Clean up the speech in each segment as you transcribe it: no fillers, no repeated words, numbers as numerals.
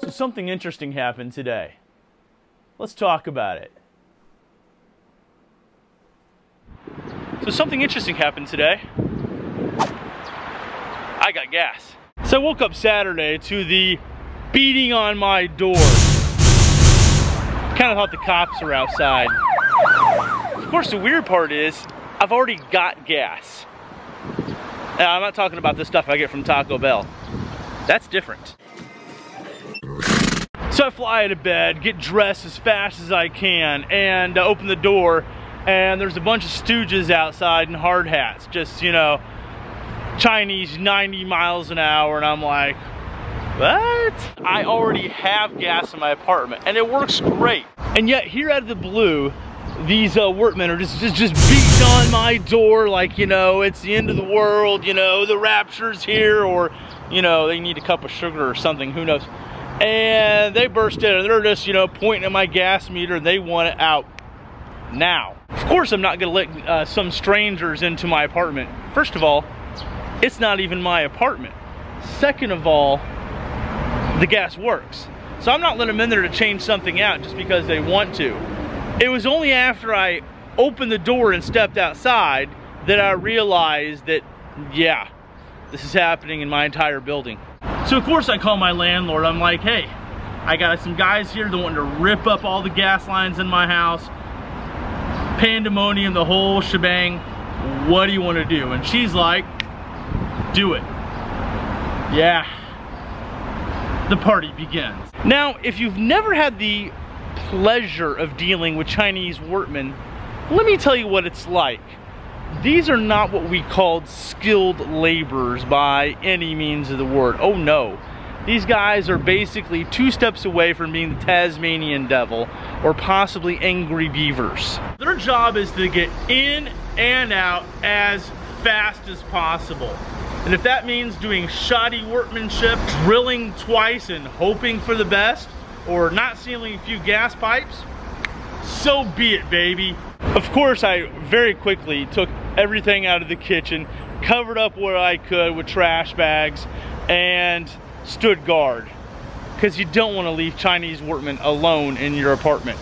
So something interesting happened today. Let's talk about it. So something interesting happened today. I got gas. So I woke up Saturday to the beating on my door. Kind of thought the cops were outside. Of course, the weird part is I've already got gas. Now, I'm not talking about the stuff I get from Taco Bell. That's different. So I fly out of bed, get dressed as fast as I can, and open the door, and there's a bunch of stooges outside in hard hats, just, you know, Chinese 90 miles an hour, and I'm like, what? I already have gas in my apartment, and it works great. And yet, here out of the blue, these workmen are just beating on my door like, you know, it's the end of the world, you know, the rapture's here, or, you know, they need a cup of sugar or something, who knows. And they burst in and they're just, you know, pointing at my gas meter and they want it out now. Of course, I'm not gonna let some strangers into my apartment. First of all, it's not even my apartment. Second of all, the gas works. So I'm not letting them in there to change something out just because they want to. It was only after I opened the door and stepped outside that I realized that, yeah, this is happening in my entire building. So of course I call my landlord. I'm like, hey, I got some guys here that want to rip up all the gas lines in my house. Pandemonium, the whole shebang. What do you want to do? And she's like, do it. Yeah. The party begins. Now, if you've never had the pleasure of dealing with Chinese workmen, let me tell you what it's like. These are not what we called skilled laborers by any means of the word. Oh no. These guys are basically 2 steps away from being the Tasmanian devil or possibly angry beavers. Their job is to get in and out as fast as possible. And if that means doing shoddy workmanship, drilling twice and hoping for the best, or not sealing a few gas pipes, so be it, baby. Of course, I very quickly took everything out of the kitchen, covered up what I could with trash bags, and stood guard. Because you don't want to leave Chinese workmen alone in your apartment.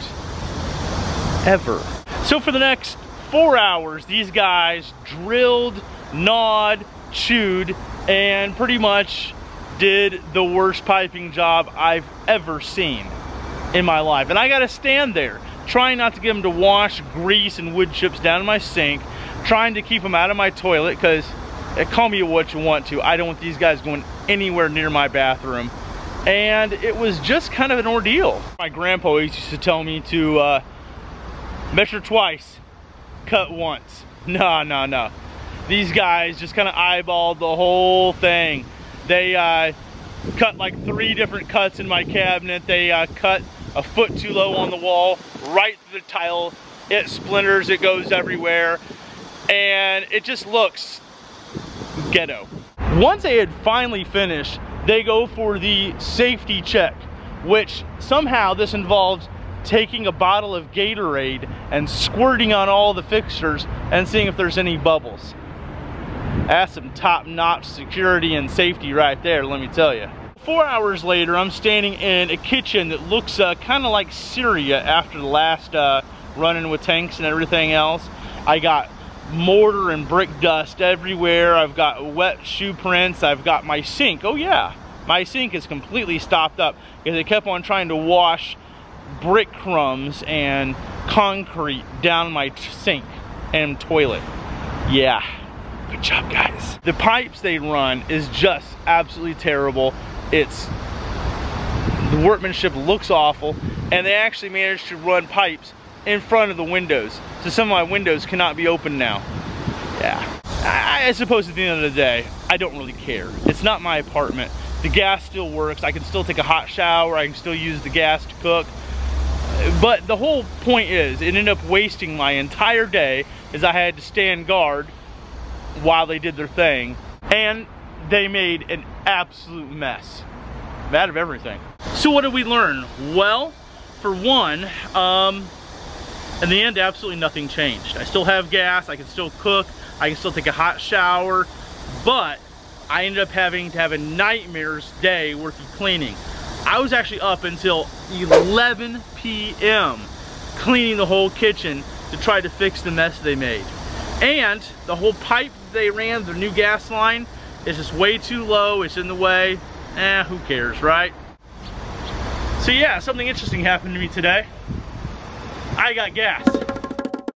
Ever. So for the next 4 hours, these guys drilled, gnawed, chewed, and pretty much did the worst piping job I've ever seen in my life. And I gotta stand there, trying not to get them to wash grease and wood chips down in my sink, trying to keep them out of my toilet, because call me what you want to, I don't want these guys going anywhere near my bathroom. And it was just kind of an ordeal. My grandpa always used to tell me to measure twice, cut once. No. These guys just kind of eyeballed the whole thing. They cut like 3 different cuts in my cabinet. They cut a foot too low on the wall, right through the tile. It splinters, it goes everywhere, and it just looks ghetto. Once they had finally finished, they go for the safety check, which somehow this involves taking a bottle of Gatorade and squirting on all the fixtures and seeing if there's any bubbles. That's some top-notch security and safety right there, let me tell you. 4 hours later, I'm standing in a kitchen that looks kind of like Syria after the last run-in with tanks and everything else. I got mortar and brick dust everywhere. I've got wet shoe prints. I've got my sink. Oh yeah, my sink is completely stopped up because they kept on trying to wash brick crumbs and concrete down my sink and toilet. Yeah. Good job, guys. The pipes they run is just absolutely terrible. The workmanship looks awful, and they actually managed to run pipes in front of the windows, so some of my windows cannot be opened now. Yeah, I suppose at the end of the day, I don't really care. It's not my apartment. The gas still works. I can still take a hot shower. I can still use the gas to cook. But the whole point is, it ended up wasting my entire day, as I had to stand guard while they did their thing, and they made an absolute mess out of everything. So what did we learn? Well, for one, in the end, absolutely nothing changed. I still have gas, I can still cook, I can still take a hot shower, but I ended up having to have a nightmare's day worth of cleaning. I was actually up until 11 p.m. cleaning the whole kitchen to try to fix the mess they made. And the whole pipe they ran, the new gas line, is just way too low, it's in the way. Who cares, right? So yeah, something interesting happened to me today. I got gas.